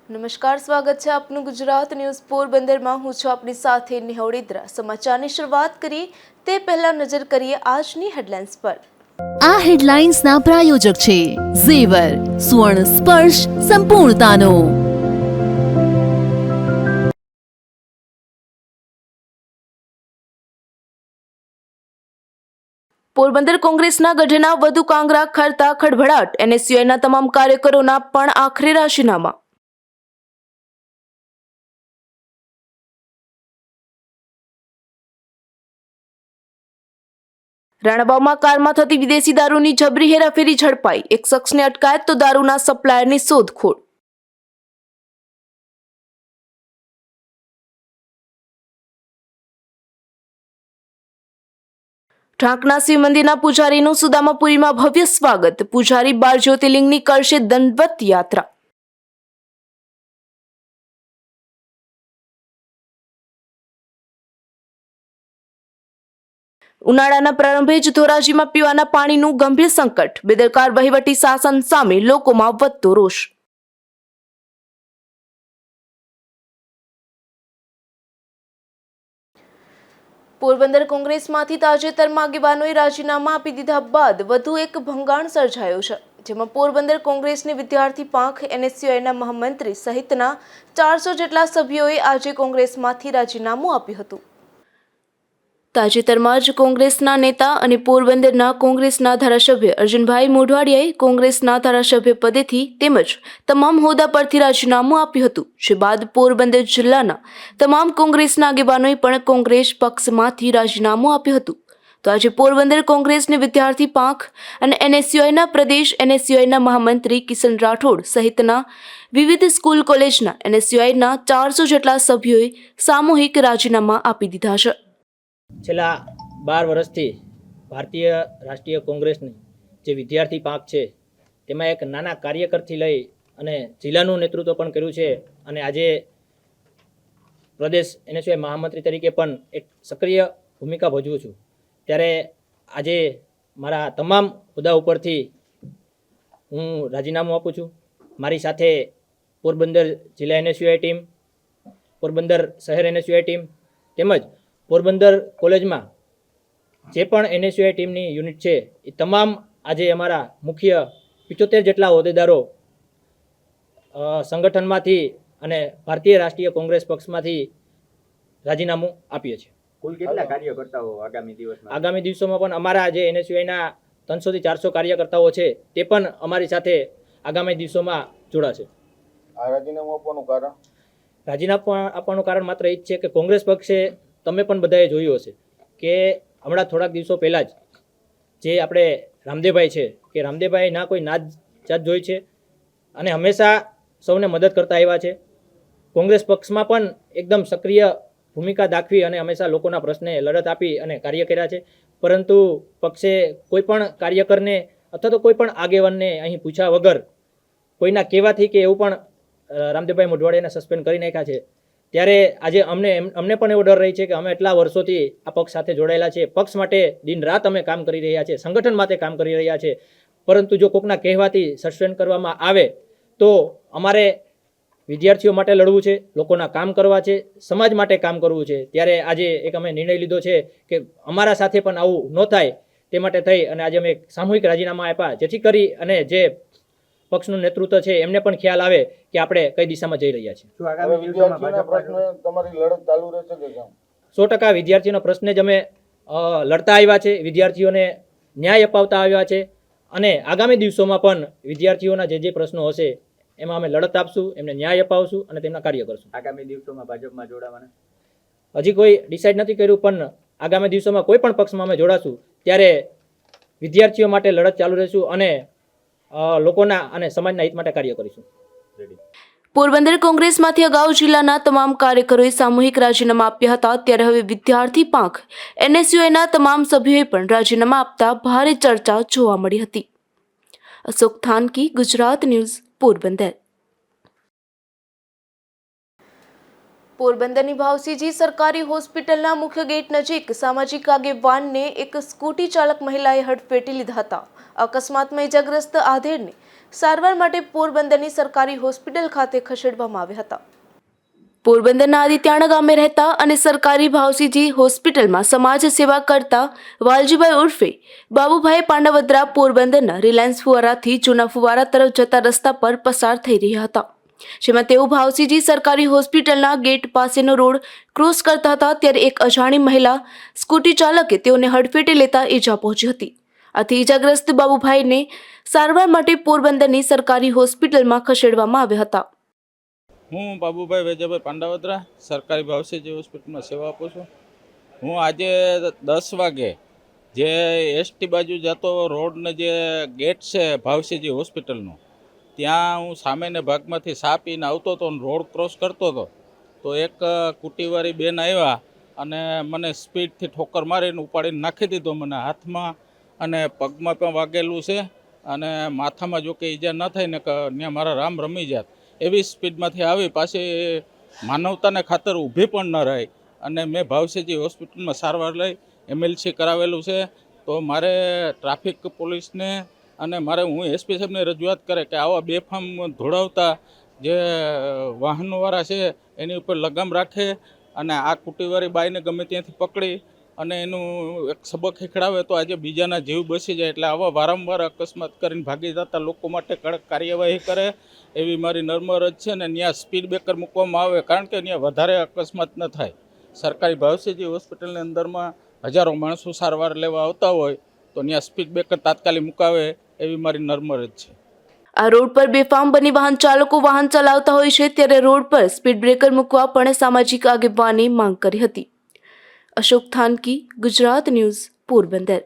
નમસ્કાર, સ્વાગત છે આપનું ગુજરાત ન્યૂઝ પોરબંદરમાં। હું છું આપની સાથે નિહોળીદ્રા। સમાચારની શરૂઆત કરીએ તે પહેલા નજર કરીએ આજની હેડલાઇન્સ પર। આ હેડલાઇન્સના પ્રાયોજક છે ઝેવર, સુવર્ણ સ્પર્શ સંપૂર્ણતાનો। પોરબંદર કોંગ્રેસના ગઢના વધુ કાંગરા ખરતા ખડભડાટ। એનએસયુઆઈના તમામ કાર્યકરોના પણ આખરે રાજીનામા। રાણાવાવમાં કારમાં થતી વિદેશી દારૂની જબરી હેરાફેરી ઝડપાઈ। એક શખ્સને અટકાયત તો દારૂના સપ્લાયરની શોધખોળ। ઢાંકના શિવ મંદિરના પૂજારીનું સુદામાપુરીમાં ભવ્ય સ્વાગત। પૂજારી 12 જ્યોતિર્લિંગની કરશે દંડવત યાત્રા। ઉનાળાના પ્રારંભે જ ધોરાજીમાં પીવાના પાણીનું ગંભીર સંકટ। બેદરકાર વહીવટી શાસન સામે લોકોમાં વધતો રોષ। પોરબંદર કોંગ્રેસમાંથી તાજેતરમાં આગેવાનોએ રાજીનામા આપી દીધા બાદ વધુ એક ભંગાણ સર્જાયો છે, જેમાં પોરબંદર કોંગ્રેસની વિદ્યાર્થી પાંખ એનએસયુઆઈના મહામંત્રી સહિતના 400 જેટલા સભ્યોએ આજે કોંગ્રેસમાંથી રાજીનામું આપ્યું હતું। તાજેતરમાં જ કોંગ્રેસના નેતા અને પોરબંદરના કોંગ્રેસના ધારાસભ્ય અર્જુનભાઈ મોઢવાડિયાએ કોંગ્રેસના ધારાસભ્ય પદેથી તેમજ તમામ હોદ્દા પરથી રાજીનામું આપ્યું હતું, જે બાદ પોરબંદર જિલ્લાના તમામ કોંગ્રેસના આગેવાનોએ પણ કોંગ્રેસ પક્ષમાંથી રાજીનામું આપ્યું હતું। તો આજે પોરબંદર કોંગ્રેસની વિદ્યાર્થી પાંખ અને એનએસયુઆઈના પ્રદેશ એનએસયુઆઈના મહામંત્રી કિશન રાઠોડ સહિતના વિવિધ સ્કૂલ કોલેજના એનએસયુઆઈના 400 જેટલા સભ્યોએ સામૂહિક રાજીનામા આપી દીધા છે। છેલ્લા 12 વર્ષથી ભારતીય રાષ્ટ્રીય કોંગ્રેસની જે વિદ્યાર્થી પાંખ છે તેમાં એક નાના કાર્યકરથી લઈ અને જિલ્લાનું નેતૃત્વ પણ કર્યું છે અને આજે પ્રદેશ એનએસયુઆઈ મહામંત્રી તરીકે પણ એક સક્રિય ભૂમિકા ભજવું છું। ત્યારે આજે મારા તમામ હોદ્દા ઉપરથી હું રાજીનામું આપું છું। મારી સાથે પોરબંદર જિલ્લા એનએસયુઆઈ ટીમ, પોરબંદર શહેર એનએસયુઆઈ ટીમ તેમજ પોરબંદર કોલેજમાં જે પણ એનએસયુઆઈ ટીમની યુનિટ છે એ તમામ આજે અમારા મુખ્ય 75 જેટલા હોદ્દેદારો સંગઠનમાંથી અને ભારતીય રાષ્ટ્રીય કોંગ્રેસ પક્ષમાંથી રાજીનામું આપીએ છીએ। કુલ કેટલા કાર્યકર્તાઓ આગામી દિવસોમાં પણ અમારા જે એનએસયુઆઈના 300 થી 400 કાર્યકર્તાઓ છે તે પણ અમારી સાથે આગામી દિવસોમાં જોડાશે। આ રાજીનામું આપવાનું કારણ? રાજીનામું આપવાનું કારણ માત્ર એ જ છે કે કોંગ્રેસ પક્ષે તમે પણ બધાએ જોયું હશે કે હમણાં થોડાક દિવસો પહેલાં જ જે આપણે રામદેવભાઈ છે કે રામદેવભાઈ ના કોઈ નાત જાત જોઈ છે અને હંમેશા સૌને મદદ કરતા આવ્યા છે। કોંગ્રેસ પક્ષમાં પણ એકદમ સક્રિય ભૂમિકા દાખવી અને હંમેશા લોકોના પ્રશ્ને લડત આપી અને કાર્ય કર્યા છે, પરંતુ પક્ષે કોઈ પણ કાર્યકરને અથવા તો કોઈ પણ આગેવાનને અહીં પૂછ્યા વગર કોઈના કહેવાથી કે એવું પણ રામદેવભાઈ મોઢવાડિયાને સસ્પેન્ડ કરી નાખ્યા છે। ત્યારે આજે અમને પણ એવો ડર રહી છે કે અમે એટલા વર્ષોથી આ પક્ષ સાથે જોડાયેલા છે, પક્ષ માટે દિન રાત અમે કામ કરી રહ્યા છે, સંગઠન માટે કામ કરી રહ્યા છે, પરંતુ જો કોઈકના કહેવાથી સસ્પેન્ડ કરવામાં આવે તો અમારે વિદ્યાર્થીઓ માટે લડવું છે, લોકોના કામ કરવા છે, સમાજ માટે કામ કરવું છે। ત્યારે આજે એક અમે નિર્ણય લીધો છે કે અમારા સાથે પણ આવું ન થાય તે માટે થઈ અને આજે અમે સામૂહિક રાજીનામા આપ્યા, જેથી કરી અને જે પક્ષનું નેતૃત્વ છે એમને પણ ખ્યાલ આવે કે આપણે કઈ દિશામાં જઈ રહ્યા છીએ। 100% વિદ્યાર્થીઓના પ્રશ્ને જ અમે લડતા આવ્યા છે, વિદ્યાર્થીઓને ન્યાય અપાવતા આવ્યા છે અને આગામી દિવસોમાં પણ વિદ્યાર્થીઓના જે પ્રશ્નો હશે એમાં અમે લડત આપશું, એમને ન્યાય અપાવશું અને તેમના કાર્ય કરશું। આગામી દિવસોમાં ભાજપમાં જોડાવાના હજી કોઈ ડિસાઇડ નથી કર્યું, પણ આગામી દિવસોમાં કોઈ પણ પક્ષમાં અમે જોડાશું ત્યારે વિદ્યાર્થીઓ માટે લડત ચાલુ રહેશું અને લોકોના અને સમાજના હિત માટે કાર્ય કરીશું। પોરબંદર કોંગ્રેસમાંથી અગાઉ જિલ્લાના તમામ કાર્યકરોએ સામૂહિક રાજીનામા આપ્યા હતા, ત્યારે હવે વિદ્યાર્થી પાંખ એનએસયુઆઈના તમામ સભ્યોએ પણ રાજીનામા આપતા ભારે ચર્ચા જોવા મળી હતી। અશોક થાનકી, ગુજરાત ન્યૂઝ, પોરબંદર। પોરબંદરની ભાવસીજી સરકારી હોસ્પિટલના મુખ્ય ગેટ નજીક સામાજિક આગેવાનને એક સ્કૂટી ચાલક મહિલાએ હડફેટી લીધા હતા। અકસ્માતમાં ઇજાગ્રસ્ત આધેડને સારવાર માટે પોરબંદરની સરકારી હોસ્પિટલ ખાતે ખસેડવામાં આવ્યા હતા. પોરબંદરના આદિત્યાણા ગામે રહેતા અને સરકારી ભાવસીજી હોસ્પિટલમાં સમાજ સેવા કરતા વાલજીભાઈ ઉર્ફે બાબુભાઈ પાંડવદ્રા પોરબંદરના રિલાયન્સ ફુવારાથી જૂના ફુવારા તરફ જતા રસ્તા પર પસાર થઈ રહ્યા હતા, જેમાં તેઓ ભાવસીજી સરકારી હોસ્પિટલના ગેટ પાસેનો રોડ ક્રોસ કરતા હતા ત્યારે એક અજાણી મહિલા સ્કૂટી ચાલકે તેઓને હડફેટે લેતા ઈજા પહોંચી હતી. આથી ઈજાગ્રસ્ત બાબુભાઈને સારવાર માટે પોરબંદરની સરકારી હોસ્પિટલમાં ખસેડવામાં આવ્યા હતા. હું બાબુભાઈ વેજાભાઈ પાંડાવદ્રા સરકારી ભાવસીજી હોસ્પિટલમાં સેવા આપું છું. હું આજે 10 વાગે જે એસટી બાજુ જતો રોડને જે ગેટ છે ભાવસીજી હોસ્પિટલનો, ત્યાં હું સામેના ભાગમાંથી સા પીને આવતો હતો અને રોડ ક્રોસ કરતો હતો તો એક કુટીવાળી બેન આવ્યા અને મને સ્પીડથી ઠોકર મારીને ઉપાડીને નાખી દીધો. મને હાથમાં અને પગમાં પણ વાગેલું છે અને માથામાં જો કે ઈજા ન થાય ને ત્યાં મારા રામ રમી જાત એવી સ્પીડમાંથી આવી પાછી માનવતાને ખાતર ઊભી પણ ન રહી અને મેં ભાવસીજી હોસ્પિટલમાં સારવાર લઈ એમએલસી કરાવેલું છે. તો મારે ટ્રાફિક પોલીસને અને હું એસપી સાહેબને રજૂઆત કરે કે આવા બેફામ ધોળાવતા જે વાહનોવાળા છે એની ઉપર લગામ રાખે અને આ કુટીવાળી બાઈને ગમે ત્યાંથી પકડી અને એનું એક સબક શીખડાવે તો આજે બીજાના જીવ બસી જાય. એટલે આવા વારંવાર અકસ્માત કરીને ભાગી જતા લોકો માટે કડક કાર્યવાહી કરે એવી મારી નમ્ર અરજ છે. ને ત્યાં સ્પીડ બ્રેકર મૂકવામાં આવે કારણ કે ત્યાં વધારે અકસ્માત ન થાય. સરકારી ભાવસીજી હોસ્પિટલની અંદરમાં હજારો માણસો સારવાર લેવા આવતા હોય તો ત્યાં સ્પીડ બ્રેકર તાત્કાલિક મુકાવે એવી મારી નમ્ર અરજ છે. આ રોડ પર બેફામ બની વાહન ચાલકો વાહન ચલાવતા હોય છે ત્યારે રોડ પર સ્પીડ બ્રેકર મૂકવા પણ સામાજિક આગેવાને માંગ કરી હતી. અશોક થાનકી, ગુજરાત ન્યૂઝ, પોરબંદર.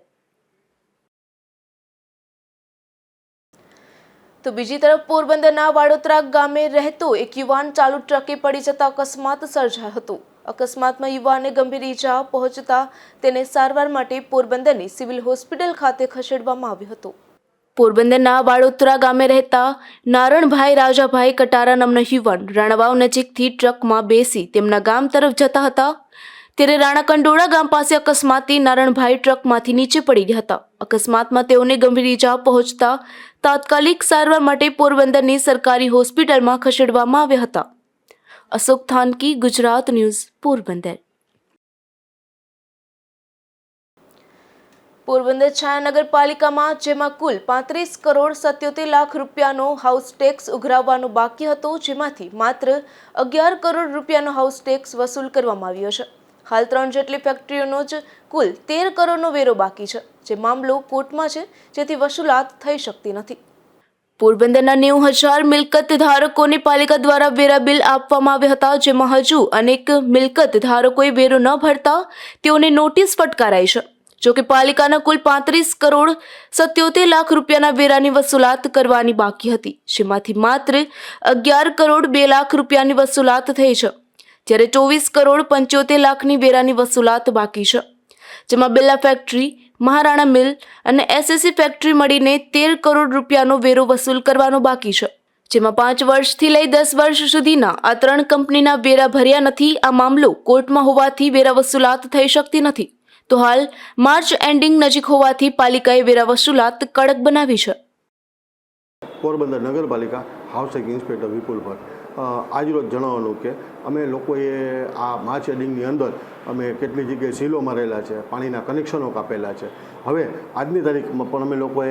તો બીજી તરફ પોરબંદરના વાડોતરા ગામે રહેતો એક યુવાન ચાલુ ટ્રકે પડી જતા અકસ્માત સર્જાયો હતો. અકસ્માતમાં યુવાનને ગંભીર ઈજા પહોંચતા તેને સારવાર માટે પોરબંદરની સિવિલ હોસ્પિટલ ખાતે ખસેડવામાં આવ્યો હતો. પોરબંદરના વાડોતરા ગામે રહેતા નારણભાઈ રાજાભાઈ કટારા નામના યુવાન રાણાવાવ નજીકથી ટ્રકમાં બેસી તેમના ગામ તરફ જતા હતા ત્યારે રાણાકંડોળા ગામ પાસે અકસ્માતથી નારણભાઈ ટ્રકમાંથી નીચે પડી ગયા હતા. અકસ્માતમાં તેઓને ગંભીર ઈજા પહોંચતા તાત્કાલિક સારવાર માટે પોરબંદરની સરકારી હોસ્પિટલમાં ખસેડવામાં આવ્યા હતા. અશોક થાનકી, ગુજરાત ન્યૂઝ, પોરબંદર. પોરબંદર છાયા નગરપાલિકામાં જેમાં કુલ 35 કરોડ 77 લાખ રૂપિયાનો હાઉસ ટેક્સ ઉઘરાવવાનો બાકી હતો, જેમાંથી માત્ર 11 કરોડ રૂપિયાનો હાઉસ ટેક્સ વસૂલ કરવામાં આવ્યો છે. હાલ 3 જેટલી ફેક્ટરીઓનો જ કુલ 13 કરોડનો વેરો બાકી છે, જે મામલો કોર્ટમાં છે, જેથી વસૂલાત થઈ શકતી નથી. પોરબંદરના 90,000 મિલકત ધારકોને પાલિકા દ્વારા વેરા બિલ આપવામાં આવ્યા હતા, જેમાં હજુ અનેક મિલકત ધારકોએ વેરો ન ભરતા તેઓને નોટિસ ફટકારાઈ છે. જોકે પાલિકાના કુલ 35 કરોડ 77 લાખ રૂપિયાના વેરાની વસૂલાત કરવાની બાકી હતી, જેમાંથી માત્ર 11 કરોડ 2 લાખ રૂપિયાની વસૂલાત થઈ છે, જ્યારે 24 કરોડ 75 લાખની વેરાની વસૂલાત બાકી છે, જેમાં બિરલા ફેક્ટરી, મહારાણા મિલ અને એસએસસી ફેક્ટરી મળીને 13 કરોડ રૂપિયાનો વેરો વસૂલ કરવાનો બાકી છે, જેમાં 5 વર્ષથી લઈ 10 વર્ષ સુધીના આ 3 કંપનીના વેરા ભર્યા નથી. આ મામલો કોર્ટમાં હોવાથી વેરા વસૂલાત થઈ શકતી નથી. તો હાલ માર્ચ એન્ડિંગ નજીક હોવાથી પાલિકાએ વેરા વસૂલાત કડક બનાવી છે. પોરબંદર નગરપાલિકા હાઉસિંગ ઇન્સ્પેક્ટર વિપુલ ભટ્ટ આજરોજ જણાવવાનું કે અમે લોકોએ આ માર્ચ એન્ડિંગની અંદર અમે કેટલી જગ્યાએ સીલો મારેલા છે, પાણીના કનેક્શનો કાપેલા છે. હવે આજની તારીખમાં પણ અમે લોકોએ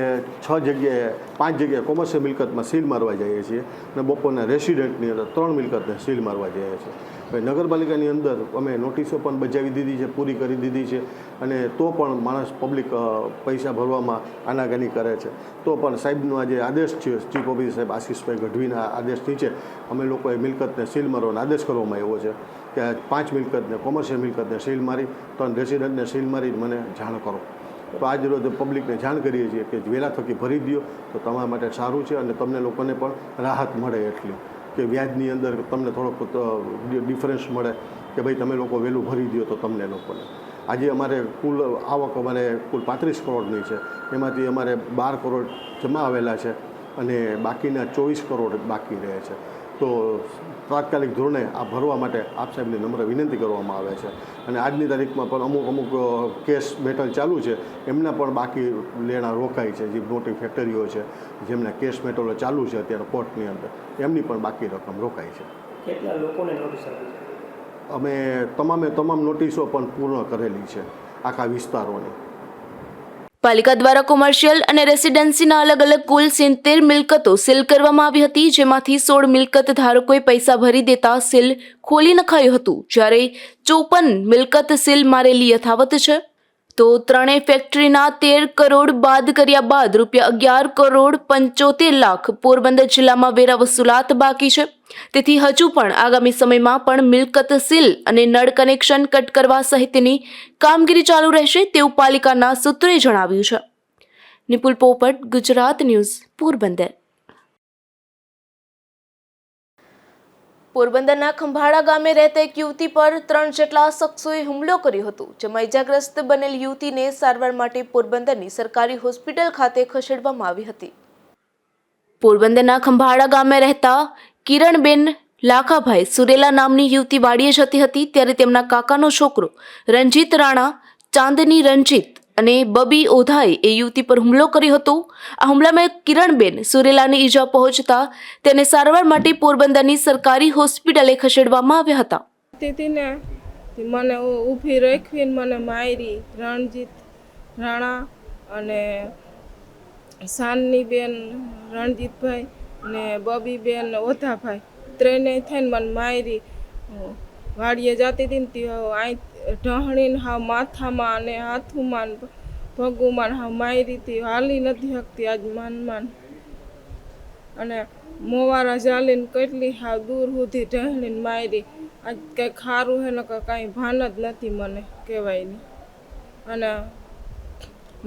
5 જગ્યાએ કોમર્શિયલ મિલકતમાં સીલ મારવા જઈએ છીએ અને બપોરના રેસિડેન્ટની અંદર 3 મિલકતને સીલ મારવા જઈએ છીએ. હવે નગરપાલિકાની અંદર અમે નોટિસો પણ બજાવી દીધી છે, પૂરી કરી દીધી છે, અને તો પણ માણસ પબ્લિક પૈસા ભરવામાં આનાકાની કરે છે. તો પણ સાહેબનો આજે આદેશ છે, ચીફ ઓફિસર સાહેબ આશીષભાઈ ગઢવીના આદેશ નીચે અમે લોકોએ મિલકતને સીલ મારવાનો આદેશ કરવામાં આવ્યો છે કે 5 મિલકતને કોમર્શિયલ મિલકતને સીલ મારી 3 રેસિડેન્ટને સીલ મારી મને જાણ કરો. તો આજ રોજ પબ્લિકને જાણ કરીએ છીએ કે વહેલા થકી ભરી દો તો તમારા માટે સારું છે અને તમને લોકોને પણ રાહત મળે, એટલી કે વ્યાજની અંદર તમને થોડોક ડિફરન્સ મળે કે ભાઈ તમે લોકો વહેલું ભરી દો તો તમને લોકોને. આજે અમારે કુલ આવક કુલ 35 કરોડની છે, એમાંથી અમારે 12 કરોડ જમા આવેલા છે અને બાકીના 24 કરોડ બાકી રહે છે. તો તાત્કાલિક ધોરણે આ ભરવા માટે આપ સાહેબની નમ્ર વિનંતી કરવામાં આવે છે. અને આજની તારીખમાં પણ અમુક કેસ બેટલ ચાલુ છે, એમના પણ બાકી લેણા રોકાય છે. જે મોટી ફેક્ટરીઓ છે જેમના કેસ બેટલો ચાલુ છે અત્યારે કોર્ટની અંદર, એમની પણ બાકી રકમ રોકાય છે. કેટલા લોકોને નોટિસ આપી છે? અમે તમામ નોટિસો પણ પૂર્ણ કરેલી છે આખા વિસ્તારોની. પાલિકા દ્વારા કોમર્શિયલ અને રેસિડેન્સીના અલગ અલગ કુલ 70 મિલકતો સીલ કરવામાં આવી હતી, જેમાંથી 16 મિલકત ધારકોએ પૈસા ભરી દેતા સીલ ખોલી નખાયું હતું, જ્યારે 54 મિલકત સીલ મારેલી યથાવત છે. તો ત્રણેય ફેક્ટરીના 13 કરોડ બાદ કર્યા બાદ ₹11 કરોડ 75 લાખ પોરબંદર જિલ્લામાં વેરા વસૂલાત બાકી છે. તેથી હજુ પણ આગામી સમયમાં પણ મિલકત સીલ અને નળ કનેક્શન કટ કરવા સહિતની કામગીરી ચાલુ રહેશે તેવું પાલિકાના સૂત્રોએ જણાવ્યું છે. નિપુલ પોપટ, ગુજરાત ન્યૂઝ, પોરબંદર. પોરબંદરના ખંભાળા ગામે રહેતા એક યુવતી પર 3 જેટલા શખ્સોએ હુમલો કર્યો હતો, જેમાં ઇજાગ્રસ્ત બનેલ યુવતીને સારવાર માટે પોરબંદરની સરકારી હોસ્પિટલ ખાતે ખસેડવામાં આવી હતી. પોરબંદરના ખંભાળા ગામે રહેતા કિરણબેન લાખાભાઈ સુરેલા નામની યુવતી વાડીએ જતી હતી, ત્યારે તેમના કાકાનો છોકરો રંજીત રાણા, ચાંદની રંજીત અને બબી ઓધાએ એ યુવતી પર હુમલો કર્યો હતો. આ હુમલામાં કિરણબેન સુરેલાને ઈજા પહોંચતા તેને સારવાર માટે પોરબંદરની સરકારી હોસ્પિટલે ખસેડવામાં આવ્યા હતા. મને ઊભી રાખીને મને મારી રણજીત રાણા અને સાનનીબેન રણજીતભાઈ ને બબીબેન ઓધાભાઈ ત્રણેય થઈને મને મારી. વાડીએ જતી હતી ને તે ઢહણીને હાવ માથામાં અને હાથુમાં પગુમાં હાવ મારી હતી. હાલી નથી શકતી આજ માન અને મોવારા ચાલીને કેટલી હાવ દૂર સુધી ઢહણીને મારી. આજ કંઈ ખારું હે ને કાંઈ ભાન જ નથી મને કહેવાય નહીં. અને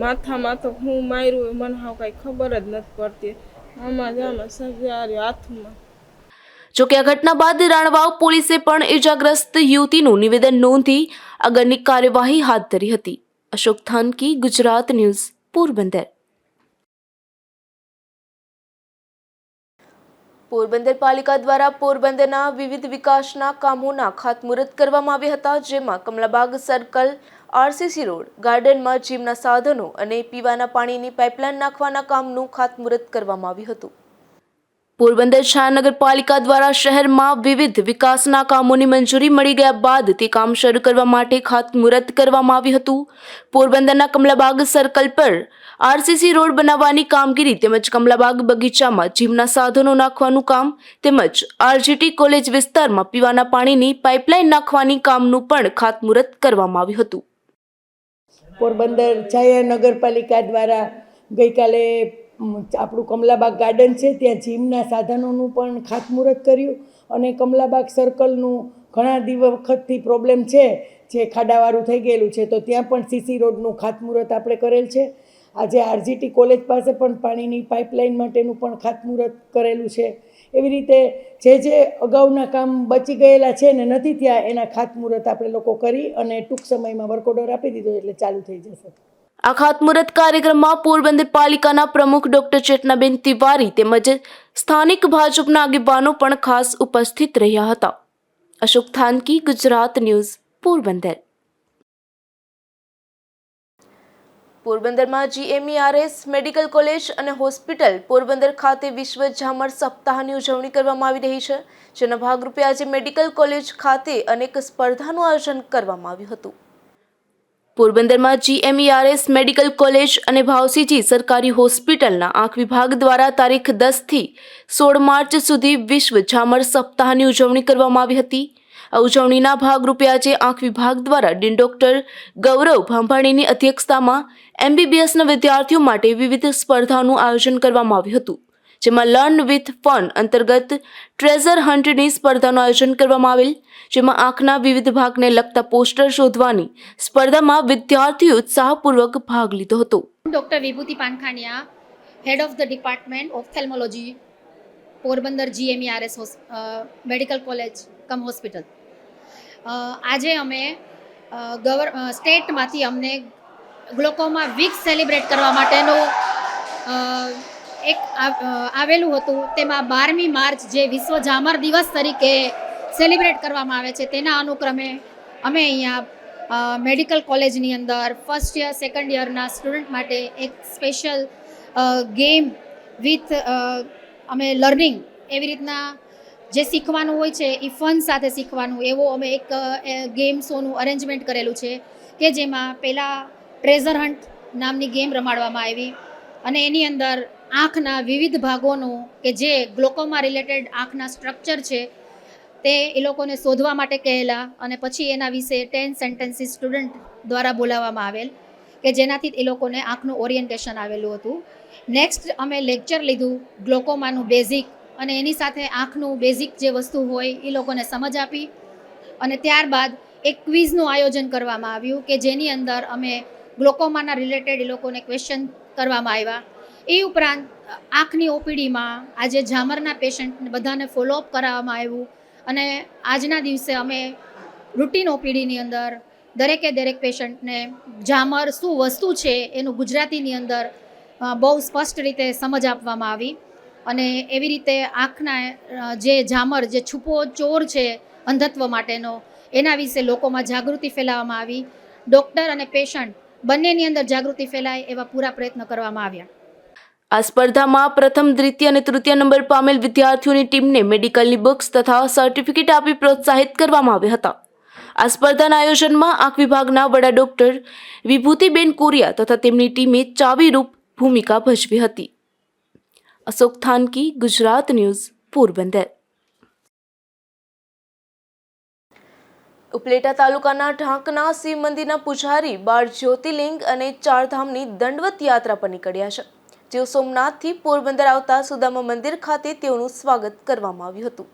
માથામાં તો હું માર્યું મને હાવ કાંઈ ખબર જ નથી પડતી. આમાં સજારી હાથમાં. જોકે આ ઘટના બાદ રાણવાવ પોલીસે પણ ઇજાગ્રસ્ત યુવતીનું નિવેદન નોંધી આગળની કાર્યવાહી હાથ ધરી હતી. અશોક થાનકી, ગુજરાત ન્યૂઝ, પોરબંદર. પોરબંદર પાલિકા દ્વારા પોરબંદરના વિવિધ વિકાસના કામોના ખાતમુહૂર્ત કરવામાં આવ્યા હતા, જેમાં કમલાબાગ સર્કલ, આરસીસી રોડ, ગાર્ડનમાં જીમના સાધનો અને પીવાના પાણીની પાઇપલાઇન નાખવાના કામનું ખાતમુહૂર્ત કરવામાં આવ્યું હતું. પોરબંદર નગરપાલિકા દ્વારા શહેરમાં વિવિધ વિકાસના કામોની મંજૂરી મળી ગયા બાદ તે કામ શરૂ કરવા માટે ખાતમુહૂર્ત કરવામાં આવ્યું હતું. પોરબંદરના કમલાબાગ સર્કલ પર આરસીસી રોડ બનાવવાની કામગીરી તેમજ કમલાબાગ બગીચામાં જીમના સાધનો નાખવાનું કામ તેમજ આરજીટી કોલેજ વિસ્તારમાં પીવાના પાણીની પાઇપલાઇન નાખવાની કામનું પણ ખાતમુહૂર્ત કરવામાં આવ્યું હતું. પોરબંદર છાયા નગરપાલિકા દ્વારા ગઈકાલે આપણું કમલાબાગ ગાર્ડન છે ત્યાં જીમના સાધનોનું પણ ખાતમુહૂર્ત કર્યું અને કમલાબાગ સર્કલનું ઘણા વખતથી પ્રોબ્લેમ છે જે ખાડાવાળું થઈ ગયેલું છે તો ત્યાં પણ સીસી રોડનું ખાતમુહૂર્ત આપણે કરેલ છે. આજે આરજીટી કોલેજ પાસે પણ પાણીની પાઇપલાઇન માટેનું પણ ખાતમુહૂર્ત કરેલું છે. એવી રીતે જે અગાઉના કામ બચી ગયેલા છે ને નથી ત્યાં એના ખાતમુહૂર્ત આપણે લોકો કરી અને ટૂંક સમયમાં વર્ક ઓર્ડર આપી દીધો એટલે ચાલુ થઈ જશે. આ ખાતમુહૂર્ત કાર્યક્રમમાં પોરબંદર પાલિકાના પ્રમુખ ડોક્ટર ચેતનાબેન તિવારી તેમજ સ્થાનિક ભાજપના આગેવાનો પણ ખાસ ઉપસ્થિત રહ્યા હતા. અશોક થાનકી, ગુજરાત ન્યૂઝ, પોરબંદર. પોરબંદરમાં GMERS મેડિકલ કોલેજ અને હોસ્પિટલ પોરબંદર ખાતે વિશ્વ ઝામર સપ્તાહની ઉજવણી કરવામાં આવી રહી છે, જેના ભાગરૂપે આજે મેડિકલ કોલેજ ખાતે અનેક સ્પર્ધાનું આયોજન કરવામાં આવ્યું હતું. પોરબંદરમાં GMERS મેડિકલ કોલેજ અને ભાવસીજી સરકારી હોસ્પિટલના આંખ વિભાગ દ્વારા તારીખ 10 થી 16 માર્ચ સુધી વિશ્વ ઝામર સપ્તાહની ઉજવણી કરવામાં આવી હતી. આ ઉજવણીના ભાગરૂપે આજે આંખ વિભાગ દ્વારા ડીન ડોક્ટર ગૌરવ ભાંભાણીની અધ્યક્ષતામાં MBBSના વિદ્યાર્થીઓ માટે વિવિધ સ્પર્ધાનું આયોજન કરવામાં આવ્યું હતું, જેમાં લર્ન વિથ ફન અંતર્ગત ટ્રેઝર હન્ટની સ્પર્ધાનું આયોજન કરવામાં આવેલ, જેમાં આંખના વિવિધ ભાગને લગતા પોસ્ટર શોધવાની સ્પર્ધામાં વિદ્યાર્થીઓ ઉત્સાહપૂર્વક ભાગ લીધો હતો. Doctor Vibhuti Pankhaniya, head of the department ophthalmology, Porbandar GMERS medical college cum hospital. આજે અમે સ્ટેટમાંથી અમને ગ્લોકોમા વીક સેલિબ્રેટ કરવા માટેનું એક આવેલું હતું, તેમાં 12મી માર્ચ જે વિશ્વ ઝામર દિવસ તરીકે સેલિબ્રેટ કરવામાં આવે છે, તેના અનુક્રમે અમે અહીંયા મેડિકલ કોલેજની અંદર ફર્સ્ટ યર સેકન્ડ યરના સ્ટુડન્ટ માટે એક સ્પેશિયલ ગેમ વિથ અમે લર્નિંગ, એવી રીતના જે શીખવાનું હોય છે એ ફન સાથે શીખવાનું, એવો અમે એક ગેમ શોનું અરેન્જમેન્ટ કરેલું છે કે જેમાં પહેલાં ટ્રેઝર હન્ટ નામની ગેમ રમાડવામાં આવી અને એની અંદર આંખના વિવિધ ભાગોનું કે જે ગ્લોકોમા રિલેટેડ આંખના સ્ટ્રક્ચર છે તે એ લોકોને શોધવા માટે કહેલા અને પછી એના વિશે 10 સેન્ટેન્સીસ સ્ટુડન્ટ દ્વારા બોલાવવામાં આવેલ કે જેનાથી એ લોકોને આંખનું ઓરિએન્ટેશન આવેલું હતું. નેક્સ્ટ અમે લેક્ચર લીધું ગ્લોકોમાનું બેઝિક અને એની સાથે આંખનું બેઝિક જે વસ્તુ હોય એ લોકોને સમજ આપી અને ત્યારબાદ એક ક્વિઝનું આયોજન કરવામાં આવ્યું કે જેની અંદર અમે ગ્લોકોમાના રિલેટેડ એ લોકોને ક્વેશ્ચન કરવામાં આવ્યા. એ ઉપરાંત આંખની ઓપીડીમાં આજે ઝામરના પેશન્ટને બધાને ફોલોઅપ કરાવવામાં આવ્યું અને આજના દિવસે અમે રૂટીન ઓપીડીની અંદર દરેક પેશન્ટને ઝામર શું વસ્તુ છે એનું ગુજરાતીની અંદર બહુ સ્પષ્ટ રીતે સમજ આપવામાં આવી અને એવી રીતે આંખના જે ઝામર જે છુપો ચોર છે અંધત્વ માટેનો, એના વિશે લોકોમાં જાગૃતિ ફેલાવવામાં આવી. ડૉક્ટર અને પેશન્ટ બંનેની અંદર જાગૃતિ ફેલાય એવા પૂરા પ્રયત્ન કરવામાં આવ્યા. આ સ્પર્ધામાં પ્રથમ, દ્વિતીય અને તૃતીય નંબર પામેલ વિદ્યાર્થીઓની ટીમને મેડિકલની બુક્સ તથા સર્ટિફિકેટ આપી પ્રોત્સાહિત કરવામાં આવ્યા હતા. આ સ્પર્ધાના આયોજનમાં આંખ વિભાગના વડા ડોક્ટર વિભૂતિબેન કોરિયા તથા તેમની ટીમે ચાવીરૂપ ભૂમિકા ભજવી હતી. અશોક થાનકી, ગુજરાત ન્યૂઝ, પોરબંદર. ઉપલેટા તાલુકાના ઢાંકના શિવ મંદિરના પૂજારી 12 જ્યોતિર્લિંગ અને 4 ધામની દંડવત યાત્રા પર નીકળ્યા છે. જેઓ સોમનાથથી પોરબંદર આવતા સુદામા મંદિર ખાતે તેઓનું સ્વાગત કરવામાં આવ્યું હતું.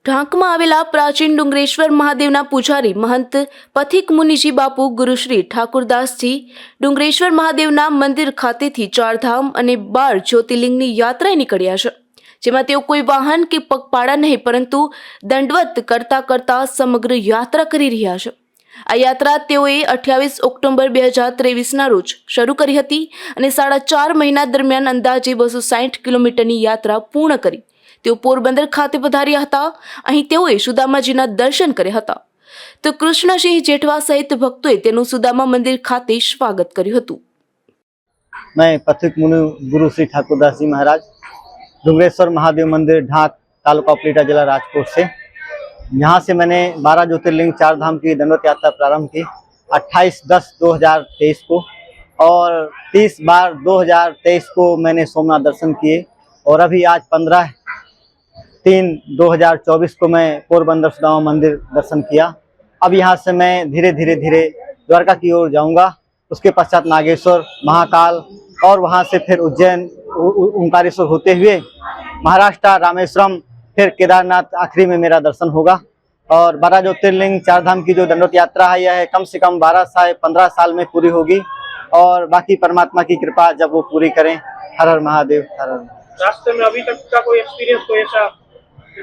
ઢાંકમાં આવેલા પ્રાચીન ડુંગરેશ્વર મહાદેવના પૂજારી મહંત પથિક મુનિજી બાપુ ગુરુશ્રી ઠાકુરદાસજી ડુંગરેશ્વર મહાદેવના મંદિર ખાતેથી 4 ધામ અને 12 જ્યોતિર્લિંગની યાત્રાએ નીકળ્યા છે, જેમાં તેઓ કોઈ વાહન કે પગપાળા નહીં પરંતુ દંડવત કરતા સમગ્ર યાત્રા કરી રહ્યા છે. આ યાત્રા તેઓએ 28 ઓક્ટોબર 2023ના રોજ શરૂ કરી હતી અને 4.5 મહિના દરમિયાન અંદાજે 260 કિલોમીટરની યાત્રા પૂર્ણ કરી તેઓ પોરબંદર ખાતે પધાર્યા હતા. અહીં તેઓએ સુદામાજીના દર્શન કર્યા હતા તો કૃષ્ણસિંહ જેઠવા સહિત ભક્તોએ તેનું સુદામા મંદિર ખાતે સ્વાગત કર્યું હતું. मैं पथिक मुनि गुरु श्री ठाकुरदास जी महाराज डुंगरेश्वर महादेव मंदिर ढाक तालुका उपलेटा जिला राजकोट से, यहाँ से मैंने 12 ज्योतिर्लिंग 4 धाम की दंडवत यात्रा प्रारंभ की 28/10/2023 को और 30/2023 को मैंने सोमनाथ दर्शन किए और अभी आज 15/3/2024 को मैं पोरबंदर सुदामा मंदिर दर्शन किया. अब यहाँ से मैं धीरे धीरे द्वारका की ओर जाऊँगा. उसके पश्चात नागेश्वर, महाकाल और वहाँ से फिर उज्जैन, ओंकारेश्वर होते हुए महाराष्ट्र, रामेश्वरम, फिर केदारनाथ आखिरी में मेरा दर्शन होगा. और 12 ज्योतिर्लिंग 4 धाम की जो दंडवत यात्रा है यह कम से कम 12 से 15 साल में पूरी होगी और बाकी परमात्मा की कृपा जब वो पूरी करें. हर हर महादेव. हर हर. रास्ते में अभी तक का कोई एक्सपीरियंस, कोई ऐसा?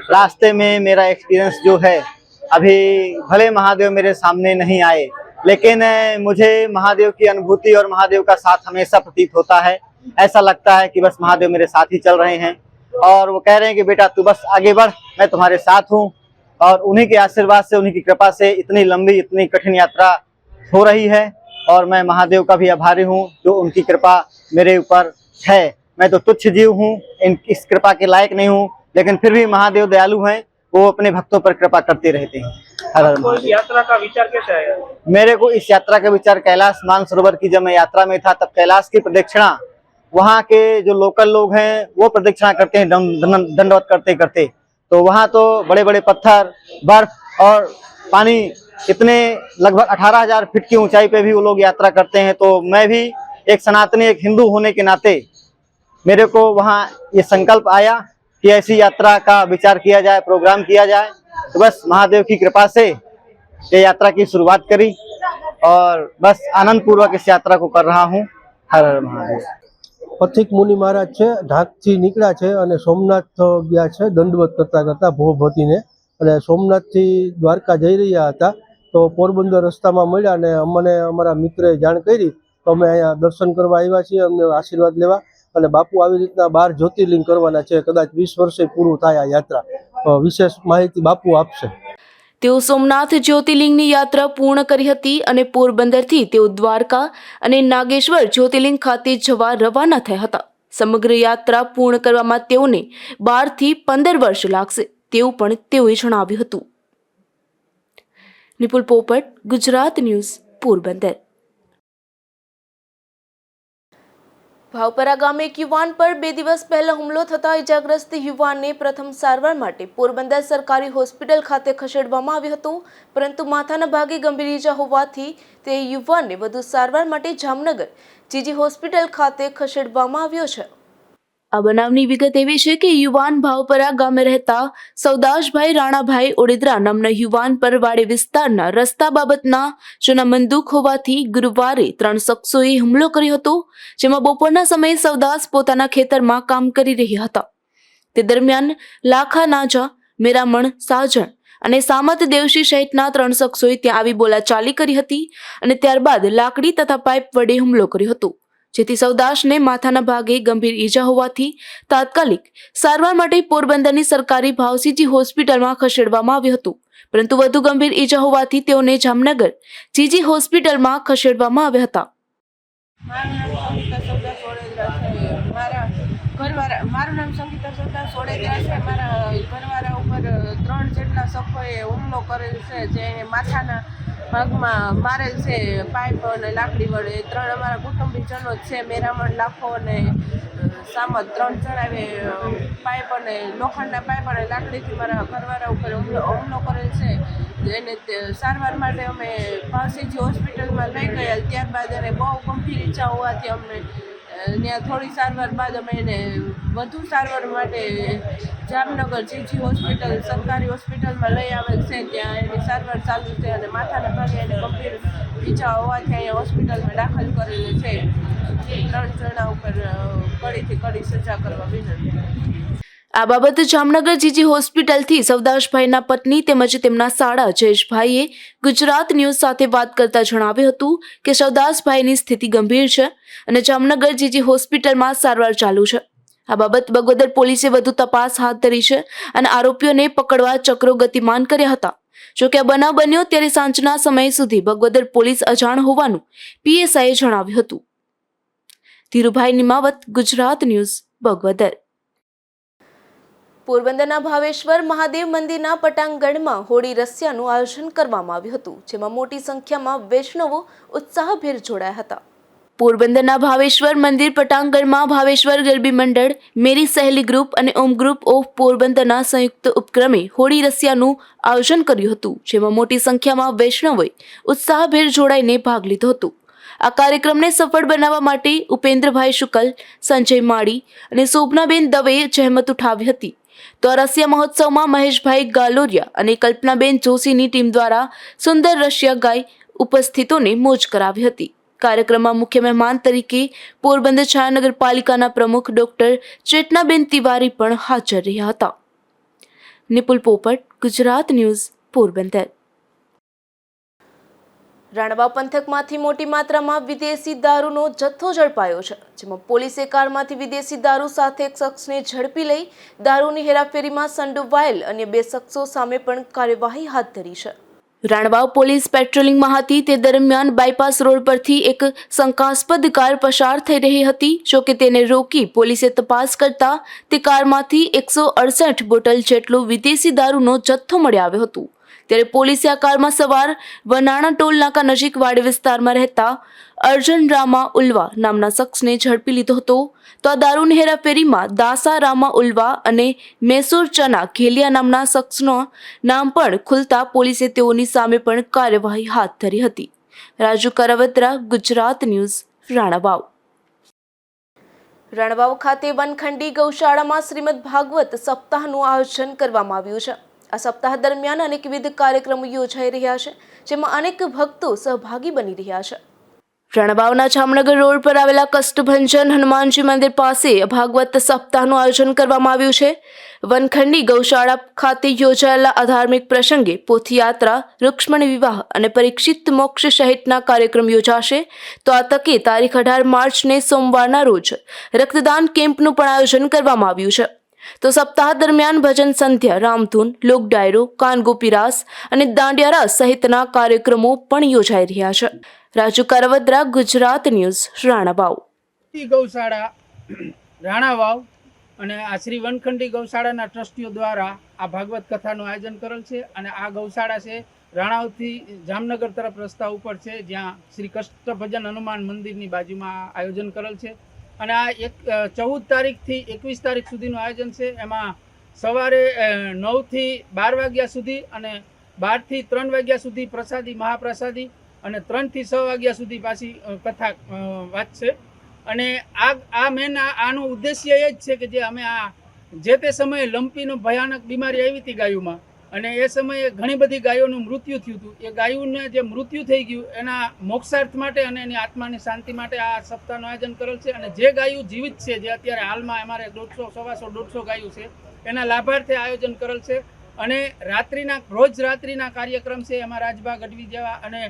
रास्ते में मेरा एक्सपीरियंस जो है, अभी भले महादेव मेरे सामने नहीं आए लेकिन मुझे महादेव की अनुभूति और महादेव का साथ हमेशा प्रतीत होता है. ऐसा लगता है कि बस महादेव मेरे साथ ही चल रहे हैं और वो कह रहे हैं कि बेटा तू बस आगे बढ़, मैं तुम्हारे साथ हूँ. और उन्हीं के आशीर्वाद से, उन्हीं की कृपा से इतनी लंबी, इतनी कठिन यात्रा हो रही है और मैं महादेव का भी आभारी हूँ जो उनकी कृपा मेरे ऊपर है. मैं तो तुच्छ जीव हूँ, इस कृपा के लायक नहीं हूँ, लेकिन फिर भी महादेव दयालु हैं, वो अपने भक्तों पर कृपा करते रहते हैं. हर हर महादेव. यात्रा का विचार कैसा है? मेरे को इस यात्रा का विचार कैलाश मानसरोवर की, जब मैं यात्रा में था तब कैलाश की प्रदक्षिणा वहाँ के जो लोकल लोग हैं वो प्रदक्षिणा करते हैं दंडवत करते करते, तो वहाँ तो बड़े बड़े पत्थर, बर्फ और पानी, इतने लगभग 18,000 फीट की ऊंचाई पे भी वो लोग यात्रा करते हैं. तो मैं भी एक सनातनी, एक हिंदू होने के नाते मेरे को वहाँ ये संकल्प आया कि ऐसी यात्रा का विचार किया जाए, प्रोग्राम किया जाए. तो बस महादेव की कृपा से ये यात्रा की शुरुआत करी और बस आनंद पूर्वक इस यात्रा को कर रहा हूँ. हर हर महादेव. પથિક મુનિ મહારાજ છે, ઢાકથી નીકળ્યા છે અને સોમનાથ ગયા છે દંડવત કરતા ભોભતીને, અને સોમનાથથી દ્વારકા જઈ રહ્યા હતા તો પોરબંદર રસ્તામાં મળ્યા અને અમને અમારા મિત્રએ જાણ કરી તો અમે અહીંયા દર્શન કરવા આવ્યા છીએ, અમને આશીર્વાદ લેવા. અને બાપુ આવી રીતના 12 જ્યોતિર્લિંગ કરવાના છે. કદાચ 20 વર્ષે પૂરું થાય આ યાત્રા. વિશેષ માહિતી બાપુ આપશે. તેઓ સોમનાથ જ્યોતિર્લિંગની યાત્રા પૂર્ણ કરી હતી અને પોરબંદરથી તેઓ દ્વારકા અને નાગેશ્વર જ્યોતિર્લિંગ ખાતે જવા રવાના થયા હતા. સમગ્ર યાત્રા પૂર્ણ કરવામાં તેઓને 12 થી 15 વર્ષ લાગશે તેવું પણ તેઓએ જણાવ્યું હતું. નિપુલ પોપટ, ગુજરાત ન્યૂઝ, પોરબંદર. ભાવપરા ગામે એક યુવાન પર 2 દિવસ પહેલા હુમલો થતા ઇજાગ્રસ્ત યુવાનને પ્રથમ સારવાર માટે પોરબંદર સરકારી હોસ્પિટલ ખાતે ખસેડવામાં આવ્યો હતો, પરંતુ માથાના ભાગે ગંભીર ઇજા હોવાથી તે યુવાનને વધુ સારવાર માટે જામનગર જીજી હોસ્પિટલ ખાતે ખસેડવામાં આવ્યો છે. આ બનાવની વિગત એવી છે કે યુવાન ભાવપરા ગામે રહેતા સૌદાશભાઈ રાણાભાઈ ઓડેદરા નામના યુવાન પર વાડી વિસ્તારના રસ્તા બાબતના જૂના મંદુક હોવાથી ગુરુવારે 3 શખ્સોએ હુમલો કર્યો હતો, જેમાં બપોરના સમયે સૌદાસ પોતાના ખેતરમાં કામ કરી રહ્યા હતા. તે દરમિયાન લાખા નાજા, મેરામણ સાજણ અને સામત દેવશી સહિતના 3 શખ્સોએ ત્યાં આવી બોલાચાલી કરી હતી અને ત્યારબાદ લાકડી તથા પાઇપ વડે હુમલો કર્યો હતો, જેથી સૌદાશને માથાના ભાગે ગંભીર ઈજા હોવાથી તાત્કાલિક સારવાર માટે પોરબંદરની સરકારી ભાવસીજી હોસ્પિટલમાં ખસેડવામાં આવ્યું હતું, પરંતુ વધુ ગંભીર ઈજા હોવાથી તેઓને જામનગર જીજી હોસ્પિટલમાં ખસેડવામાં આવ્યા હતા. મારું નામ સંગીતા સૌદાસ ઓડેદરા છે. મારા ઘરવાળા ઉપર 3 જેટલા શખ્સોએ હુમલો કરેલ છે, જે માથાના ભાગમાં મારેલ છે પાઇપ અને લાકડી વડે. 3 અમારા કુટુંબીજનો જ છે. મેરામણ, લાખો અને સામત 3 જણાએ પાઇપ અને લોખંડના પાઇપ અને લાકડીથી મારા ઘરવાળા ઉપર હુમલો કરેલ છે. એને સારવાર માટે અમે ભાવસીજી હોસ્પિટલમાં લઈ ગયા. ત્યારબાદ એને બહુ ગંભીર ઈજા હોવાથી અમને ત્યાં થોડી સારવાર બાદ અમે એને વધુ સારવાર માટે જામનગર જીજી હોસ્પિટલ સરકારી હોસ્પિટલમાં લઈ આવેલ છે. ત્યાં એની સારવાર ચાલુ છે અને માથાના ભાગે એને ગંભીર ઈજા હોવાથી અહીંયા હોસ્પિટલમાં દાખલ કરેલી છે. 3 જણા ઉપર કડીથી કડી સજા કરવા વિનંતી. આ બાબતે જામનગર જીજી હોસ્પિટલથી સૌદાશભાઈના પત્ની તેમજ તેમના સાળા જયેશભાઈએ ગુજરાત ન્યૂઝ સાથે વાત કરતા જણાવ્યું હતું કે સૌદાશભાઈની સ્થિતિ ગંભીર છે અને જામનગર જીજી હોસ્પિટલમાં સારવાર ચાલુ છે. આ બાબત બગવદર પોલીસે વધુ તપાસ હાથ ધરી છે અને આરોપીઓને પકડવા ચક્રો ગતિમાન કર્યા હતા. જોકે આ બનાવ બન્યો ત્યારે સાંજના સમય સુધી બગવદર પોલીસ અજાણ હોવાનું પીએસઆઈએ જણાવ્યું હતું. ધીરુભાઈ નિમાવત, ગુજરાત ન્યૂઝ, બગવદર. પોરબંદરના ભાવેશ્વર મહાદેવ મંદિરના પટાંગણમાં હોળી રસિયાનું આયોજન કરવામાં આવ્યું હતું, જેમાં મોટી સંખ્યામાં વૈષ્ણવો ઉત્સાહભેર જોડાયા હતા. પોરબંદરના ભાવેશ્વર મંદિર પટાંગણમાં ભાવેશ્વર ગરબી મંડળ, મેરી સહેલી ગ્રુપ અને ઓમ ગ્રુપ ઓફ પોરબંદરના સંયુક્ત ઉપક્રમે હોળી રસિયાનું આયોજન કર્યું હતું, જેમાં મોટી સંખ્યામાં વૈષ્ણવોએ ઉત્સાહભેર જોડાઈને ભાગ લીધો હતો. આ કાર્યક્રમને સફળ બનાવવા માટે ઉપેન્દ્રભાઈ શુકલ, સંજય માળી અને શોભનાબેન દવેએ જહેમત ઉઠાવી હતી. તો આ રસિયા મહોત્સવમાં મહેશભાઈ ગાલોરિયા અને કલ્પનાબેન જોશીની ટીમ દ્વારા સુંદર રસિયા ગાય ઉપસ્થિતોને મોજ કરાવી હતી. કાર્યક્રમમાં મુખ્ય મહેમાન તરીકે પોરબંદર છાયા નગરપાલિકાના પ્રમુખ ડોક્ટર ચેતનાબેન તિવારી પણ હાજર રહ્યા હતા. નિપુલ પોપટ, ગુજરાત ન્યૂઝ, પોરબંદર. રાણાવાવ પંથકમાંથી મોટી માત્રામાં વિદેશી દારૂનો જથ્થો ઝડપાયો છે, જેમાં પોલીસે કારમાંથી વિદેશી દારૂ સાથે એક શખ્સને ઝડપી લઈ દારૂની હેરાફેરીમાં સંડોવાયેલ અન્ય 2 શખ્સો સામે પણ કાર્યવાહી હાથ ધરી છે. રાણાવાવ પોલીસ પેટ્રોલિંગમાં હતી તે દરમિયાન બાયપાસ રોડ પરથી એક શંકાસ્પદ કાર પસાર થઈ રહી હતી. જોકે તેને રોકી પોલીસે તપાસ કરતા તે કારમાંથી 168 બોટલ જેટલો વિદેશી દારૂનો જથ્થો મળી આવ્યો હતો. ત્યારે પોલીસે આ કારમાં સવાર વનાણા ટોલ નાકા નજીક વાડી વિસ્તારમાં રહેતા અર્જન રામા ઉલ્વા નામના શખ્સને ઝડપી લીધો હતો. તો આ દારૂની હેરાફેરીમાં દાસા રામા ઉલ્વા અને મેસૂર ચના ઘેલિયા નામના શખ્સનો નામ પણ ખુલતા પોલીસે તેઓની સામે પણ કાર્યવાહી હાથ ધરી હતી. રાજુ કરાવત્રા, ગુજરાત ન્યૂઝ, રાણાવાવ. રાણાવાવ ખાતે વનખંડી ગૌશાળામાં શ્રીમદ ભાગવત સપ્તાહનું આયોજન કરવામાં આવ્યું છે. આ સપ્તાહ દરમિયાન અનેકવિધ કાર્યક્રમો યોજાઈ રહ્યા છે, જેમાં અનેક ભક્તો સહભાગી બની રહ્યા છે. રણબાવના જામનગર રોડ પર આવેલા કષ્ટભંજન હનુમાનજી મંદિર પાસે ભાગવત સપ્તાહનું આયોજન કરવામાં આવ્યું છે. વનખંડી ગૌશાળા ખાતે યોજાયેલા આ ધાર્મિક પ્રસંગે પોથીયાત્રા, રૂક્ષ્મણી વિવાહ અને પરીક્ષિત મોક્ષ સહિતના કાર્યક્રમ યોજાશે. તો આ તકે તારીખ 18 માર્ચને સોમવારના રોજ રક્તદાન કેમ્પનું પણ આયોજન કરવામાં આવ્યું છે. તો સપ્તાહ દરમિયાન ભજન સંધ્યા, રામધૂન, લોક ડાયરો, કાનગોપી રાસ અને દાંડિયા રાસ સહિતના કાર્યક્રમો પણ યોજાઈ રહ્યા છે. રાજુ કારવદ્રા, ગુજરાત ન્યૂઝ, રાણાવાવ. ગૌશાળા રાણાવાવ અને આ શ્રી વનખંડી ગૌશાળાના ટ્રસ્ટીઓ દ્વારા આ ભાગવત કથાનું આયોજન કરેલ છે. અને આ ગૌશાળા છે રાણાવથી જામનગર તરફ રસ્તા ઉપર છે, જ્યાં શ્રી કષ્ટભંજન હનુમાન મંદિરની બાજુમાં આયોજન કરેલ છે. અને આ 14 તારીખથી 21 તારીખ સુધીનું આયોજન છે. એમાં સવારે 9 થી 12 વાગ્યા સુધી અને 12 થી 3 વાગ્યા સુધી પ્રસાદી, મહાપ્રસાદી અને 3 થી 6 વાગ્યા સુધી પાછી કથા વાંચશે. અને આનો ઉદ્દેશ્ય એ જ છે કે જે અમે જે તે સમયે લંપીનો ભયાનક બીમારી આવી હતી ગાયોમાં, અને એ સમયે ઘણી બધી ગાયોનું મૃત્યુ થયું હતું. એ ગાયોને જે મૃત્યુ થઈ ગયું એના મોક્ષાર્થ માટે અને એની આત્માની શાંતિ માટે આ સપ્તાહનું આયોજન કરેલ છે. અને જે ગાયો જીવિત છે, જે અત્યારે હાલમાં અમારે 150-150 ગાયો છે, એના લાભાર્થે આયોજન કરેલ છે. અને રોજ રાત્રિના કાર્યક્રમ છે. એમાં રાજભા ગઢવી જેવા અને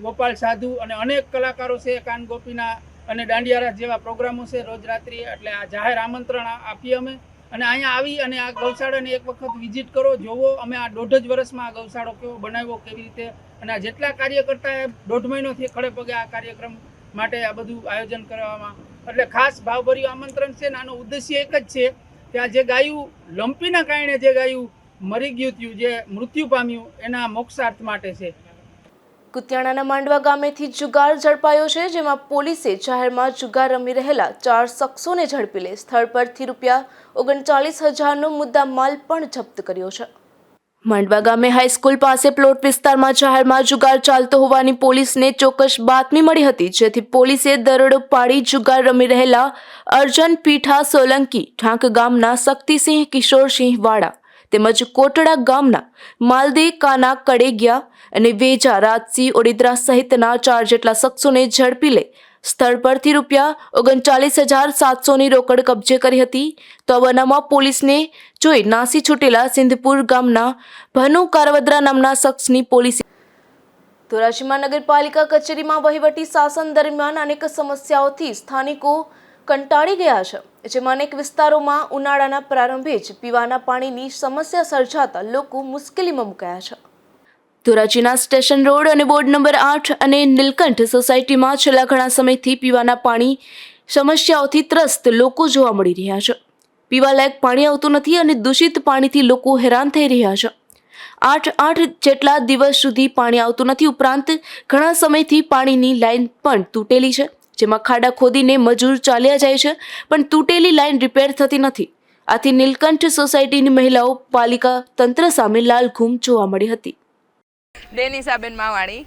ગોપાલ સાધુ અને અનેક કલાકારો છે, કાન ગોપીના અને દાંડિયા રાસ જેવા પ્રોગ્રામો છે રોજ રાત્રિ. એટલે આ જાહેર આમંત્રણ આપીએ અમે. અને અહીંયા આવી અને આ ગૌશાળાને એક વખત વિઝિટ કરો, જોવો. અમે આ 1.5 જ વર્ષમાં આ ગૌશાળો કેવો બનાવ્યો, કેવી રીતે, અને આ જેટલા કાર્યકર્તાએ 1.5 મહિનોથી ખડે પગે આ કાર્યક્રમ માટે આ બધું આયોજન કરવામાં, એટલે ખાસ ભાવભર્યું આમંત્રણ છે. આનો ઉદ્દેશ્ય એક જ છે કે આ જે ગાયું લંપીના કારણે જે ગાયું મરી ગયું હતું, જે મૃત્યુ પામ્યું, એના મોક્ષાર્થ માટે છે. કુતિયાણાના માંડવા ગામેથી જુગાર ઝડપાયો છે, જેમાં પોલીસે જાહેરમાં જુગાર રમી રહેલા 4 શખ્સોને ઝડપી લઈ સ્થળ પરથી ₹39,000નો મુદ્દા માલ પણ જપ્ત કર્યો છે. માંડવા ગામે હાઈસ્કૂલ પાસે પ્લોટ વિસ્તારમાં જાહેરમાં જુગાર ચાલતો હોવાની પોલીસને ચોક્કસ બાતમી મળી હતી, જેથી પોલીસે દરોડો પાડી જુગાર રમી રહેલા અર્જન પીઠા સોલંકી, ઢાંક ગામના શક્તિસિંહ કિશોરસિંહ વાડા તેમજ કોટડા ગામના માલદે કાના કડેગિયા અને વેજા રાજસિંહ ઓડિદ્રા સહિતના 4 જેટલા શખ્સોને ઝડપી લઈ સ્થળ પરથી ₹39,700ની રોકડ કબજે કરી હતી. તો આ બનાવમાં પોલીસને જોઈ નાસી છૂટેલા સિંધપુર ગામના ભનુ કારવદ્રા નામના શખ્સની પોલીસે. ધોરાજીમાં નગરપાલિકા કચેરીમાં વહીવટી શાસન દરમિયાન અનેક સમસ્યાઓથી સ્થાનિકો કંટાળી ગયા છે, જેમાં અનેક વિસ્તારોમાં ઉનાળાના પ્રારંભે જ પીવાના પાણીની સમસ્યા સર્જાતા લોકો મુશ્કેલીમાં મુકાયા છે. ધોરાજીના સ્ટેશન રોડ અને બોર્ડ નંબર 8 અને નીલકંઠ સોસાયટીમાં છેલ્લા ઘણા સમયથી પીવાના પાણી સમસ્યાઓથી ત્રસ્ત લોકો જોવા મળી રહ્યા છે. પીવાલાયક પાણી આવતું નથી અને દૂષિત પાણીથી લોકો હેરાન થઈ રહ્યા છે. 8 જેટલા દિવસ સુધી પાણી આવતું નથી. ઉપરાંત ઘણા સમયથી પાણીની લાઇન પણ તૂટેલી છે, જેમાં ખાડા ખોદીને મજૂર ચાલ્યા જાય છે, પણ તૂટેલી લાઇન રિપેર થતી નથી. આથી નીલકંઠ સોસાયટીની મહિલાઓ પાલિકા તંત્ર સામે લાલઘૂમ જોવા મળી હતી. ડેનિસાબેન માવાણી.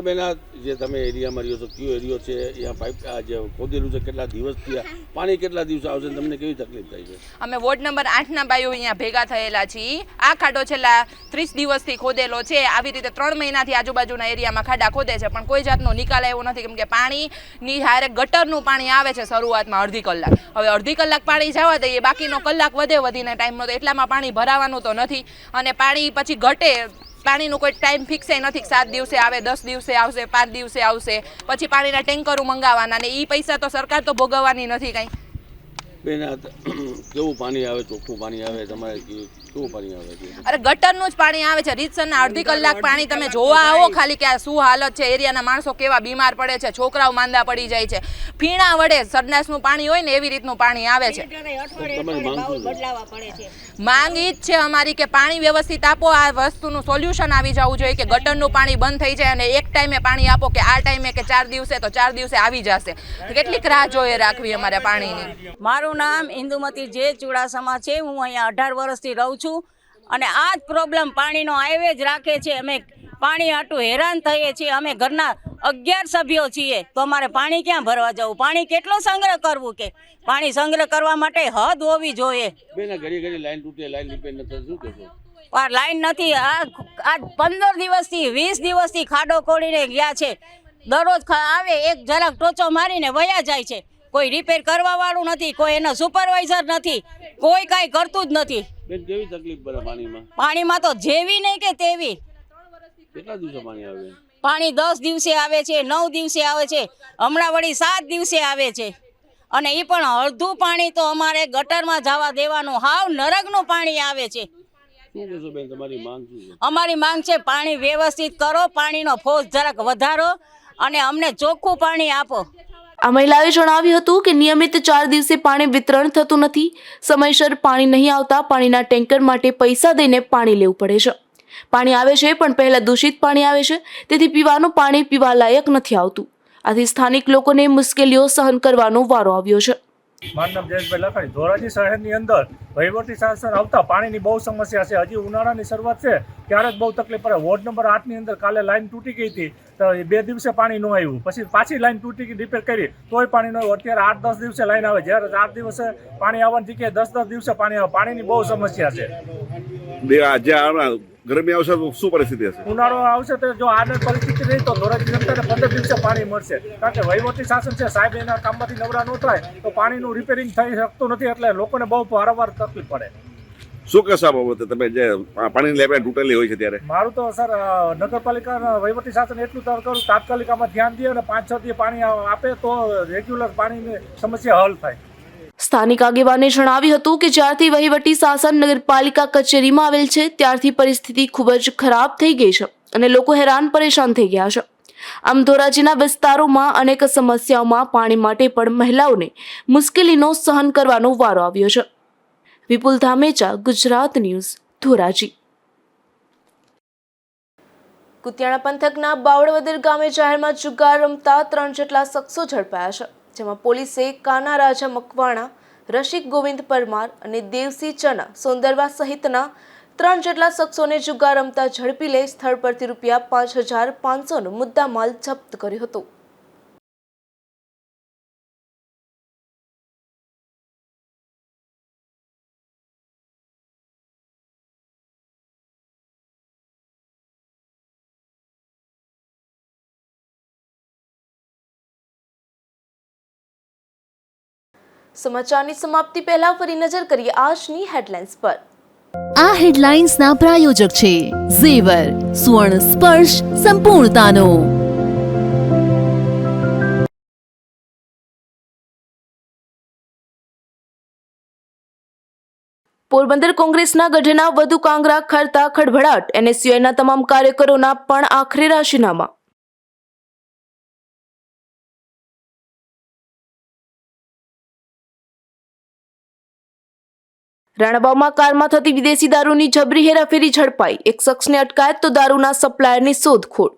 બેન, જે તમે એરિયામાં રહ્યો છો, કયો એરિયો છે, અહીંયા પાઇપ જે ખોદેલું છે, કેટલા દિવસ થયા, પાણી કેટલા દિવસ આવશે, તમને કેવી તકલીફ થાય છે? અમે વોર્ડ નંબર 8ના બાયો અહીંયા ભેગા થયેલા છીએ. આ ખાડો છેલ્લા 30 દિવસથી ખોદેલો છે. આવી રીતે 3 મહિનાથી આજુબાજુના એરિયામાં ખાડા ખોદે છે, પણ કોઈ જાતનો નિકાલ આવ્યો નથી, કેમ કે પાણીની હારે ગટરનું પાણી આવે છે શરૂઆતમાં અડધી કલાક. હવે અડધી કલાક પાણી જવા દઈએ, બાકીનો કલાક વધીને ટાઈમનો, તો એટલામાં પાણી ભરાવાનું તો નથી. અને પાણી પછી ઘટે, પાણીનું કોઈ ટાઈમ ફિક્સ નથી. 7 દિવસે આવે, 10 દિવસે આવશે, 5 દિવસે આવશે. પછી પાણીના ટેન્કરો મંગાવવાના, ને એ પૈસા તો સરકાર તો ભોગવવાની નથી કાંઈ. બેન, કેવું પાણી આવે? ચોખ્ખું પાણી આવે તમારે? કેવું પાણી આવે છે? અરે ગટરનું જ પાણી આવે છે. રીતસરના અડધી કલાક પાણી તમે જોવા આવો ખાલી કે આ શું હાલત છે. એરિયાના માણસો કેવા બીમાર પડે છે, છોકરાઓ માંદા પડી જાય છે. ફીણા વડે સરનાસનું પાણી હોય ને એવી રીતનું પાણી આવે છે. માંગ ઈ જ છે અમારી કે પાણી વ્યવસ્થિત આપો. આ વસ્તુનું સોલ્યુશન આવી જવું જોઈએ કે ગટરનું પાણી બંધ થઈ જાય અને એક ટાઈમે પાણી આપો, કે આ ટાઈમે કે 4 દિવસે તો 4 દિવસે આવી જશે. કેટલીક રાહ જોઈએ રાખવી અમારે પાણીની. મારું નામ ઇન્દુમતી જે ચુડાસમા છે. હું અહીંયા 18 વર્ષથી રહું છું અને આ જ પ્રોબ્લેમ પાણીનો આવે જ રાખે છે. અમે પાણી હાટું હેરાન થઈએ છીએ. અમે ઘરના 11 સભ્યો છીએ, તો અમારે પાણી ક્યાં ભરવા જવું? પાણી કેટલો સંગ્રહ કરવું? કે પાણી સંગ્રહ કરવા માટે હદ હોવી જોઈએ. બેન, ઘડી લાઈન તૂટે, લાઈન રિપેર નથી, શું કહેશો? લાઈન નથી. આ 15 દિવસથી 20 દિવસથી ખાડો ખોડીને ગયા છે. દરરોજ આવે એક જરાક ટોચો મારીને વયા જાય છે. કોઈ રિપેર કરવા વાળું નથી, કોઈ એનો સુપરવાઇઝર નથી, કોઈ કાંઈ કરતું જ નથી. બેન કેવી તકલીફ પડે પાણીમાં? પાણીમાં તો જેવી નહીં કે તેવી. કેટલા દિવસો પાણી આવે? પાણી 10 દિવસે આવે છે, 9 દિવસે આવે છે, હમણાં વળી 7 દિવસે આવે છે. અને એ પણ અડધું પાણી તો અમારે ગટરમાં જવા દેવાનું, હાવ નરકનું પાણી આવે છે. શું કહેશો બેન, તમારી માંગ શું છે? અમારી માંગ છે પાણી વ્યવસ્થિત કરો, પાણીનો ફોર્સ જરાક વધારો અને અમને ચોખ્ખું પાણી આપો. આ મહિલાએ જણાવ્યું હતું કે નિયમિત 4 દિવસે પાણી વિતરણ થતું નથી. સમયસર પાણી નહીં આવતા પાણીના ટેન્કર માટે પૈસા દઈને પાણી લેવું પડે છે. પાણી આવે છે પણ પહેલા દૂષિત પાણી આવે છે, તેથી પીવાનું પાણી પીવા લાયક નથી આવતું. આથી સ્થાનિક લોકોને મુશ્કેલીઓ સહન કરવાનો વારો આવ્યો છે. મારું નામ જયેશભાઈ લખાણી. ધોરાજી શહેરની અંદર વહીવટી શાસન આવતા પાણીની બહુ સમસ્યા છે. હજી ઉનાળાની શરૂઆત છે ત્યારે જ બહુ તકલીફ પડે. વોર્ડ નંબર 8ની અંદર કાલે લાઈન તૂટી ગઈ હતી, તો 2 દિવસે પાણી ન આવ્યું. પછી પાછી લાઈન તૂટી ગઈ, રિપેર કરી તોય પાણી ન આવ્યું. અત્યારે 8-10 દિવસે લાઈન આવે, જ્યારે 4 દિવસે પાણી આવવાની જગ્યાએ 10-10 દિવસે પાણી આવે. પાણીની બહુ સમસ્યા છે. ગરમી આવશે તો શું પરિસ્થિતિ હશે? ઉનાળો આવશે તો જો આ પરિસ્થિતિ રહી તો ધોરાજી જનતાને 15 દિવસે પાણી મળશે. કારણ કે વહીવટી શાસન છે, સાહેબ એના કામમાંથી નવરા ન થાય તો પાણીનું રિપેરિંગ થઈ શકતું નથી, એટલે લોકોને બહુ વારંવાર તકલીફ પડે. શું કહેશો આ બાબતે તમે જે પાણીની લાઈન તૂટેલી હોય છે ત્યારે? મારું તો સર નગરપાલિકાના વહીવટી શાસન એટલું કરું, તાત્કાલિક આમાં ધ્યાન દે અને 5-6 દી પાણી આપે તો રેગ્યુલર પાણીની સમસ્યા હલ થાય. સ્થાનિક આગેવાને જણાવ્યું હતું કે જ્યારથી વહીવટી શાસન નગરપાલિકા કચેરીમાં આવેલ છે ત્યારથી પરિસ્થિતિ ખૂબ જ ખરાબ થઈ ગઈ છે અને લોકો હેરાન પરેશાન થઈ ગયા છે. આમ ધોરાજીના વિસ્તારોમાં અનેક સમસ્યાઓમાં પાણી માટે પણ મહિલાઓને મુશ્કેલીનો સહન કરવાનો વારો આવ્યો છે. વિપુલ ધામેચા, ગુજરાત ન્યૂઝ, ધોરાજી. કુતિયાણા પંથકના બાવળવદર ગામે જાહેરમાં જુગાર રમતા 3 જેટલા શખ્સો ઝડપાયા છે, જેમાં પોલીસે કાના રાજા મકવાણા, રશિક ગોવિંદ પરમાર અને દેવસિંહ ચના સોંદરવા સહિતના 3 જેટલા શખ્સોને જુગાર રમતા ઝડપી લઈ સ્થળ પરથી ₹5,500નો મુદ્દામાલ જપ્ત કર્યો હતો. સમાચારની સમાપ્તિ પહેલા ફરી નજર કરીએ આજની હેડલાઇન્સ પર. આ હેડલાઇન્સના પ્રાયોજક છે ઝેવર, સુવર્ણ સ્પર્શ સંપૂર્ણતાનો. પોરબંદર કોંગ્રેસના ગઢના વધુ કાંગરા ખરતા ખડભડાટ. NSUIના તમામ કાર્યકરોના પણ આખરે રાજીનામા. રાણાવાવમાં કારમાં થતી વિદેશી દારૂની જબરી હેરાફેરી ઝડપાઈ. એક શખ્સને અટકાયત તો દારૂના સપ્લાયરની શોધખોળ.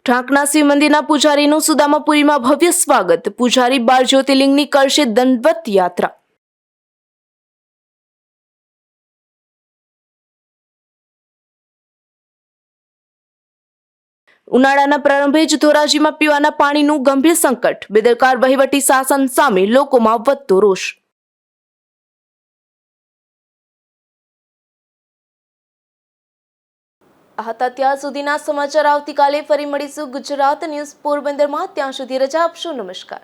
ઢાંકના શિવ મંદિરના પૂજારીનું સુદામાપુરીમાં ભવ્ય સ્વાગત. પૂજારી 12 જ્યોતિર્લિંગની કરશે દંડવત યાત્રા. ઉનાળાના પ્રારંભે જ ધોરાજીમાં પીવાના પાણીનું ગંભીર સંકટ. બેદરકાર વહીવટી શાસન સામે લોકોમાં વધતો રોષ. આ હતા ત્યાં સુધીના સમાચાર. આવતીકાલે ફરી મળીશું ગુજરાત ન્યૂઝ પોરબંદરમાં. ત્યાં સુધી રજા આપશો. નમસ્કાર.